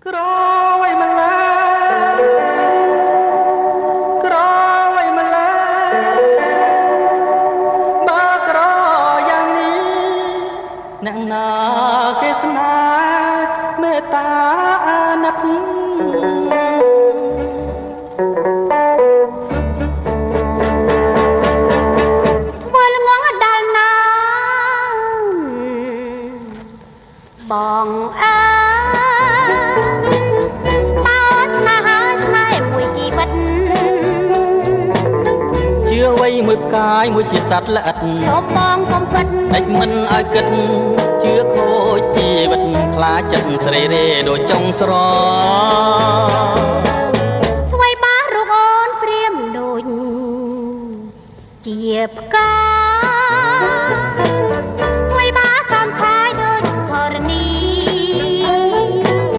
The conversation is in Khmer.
ក្រអ្វីម្ល៉េះក្រអ្វីម្ល៉េះបើក្រយ៉ាងនេះអ្នកណាគេស្នេហ៍មេត្តាអាណិតធ្វើល្ងងដល់ណាបងអើតើស្នេហ៍ស្នេហ៍មួយជីវិតជឿអ្វីមួយផ្កាយមួយជាសត្វល្អិតសូមបងកុំគិតដាច់មិនឲ្យគិតជឿខូចជីវិតខ្លាចចិត្តស្រីរេដូចចុងស្រ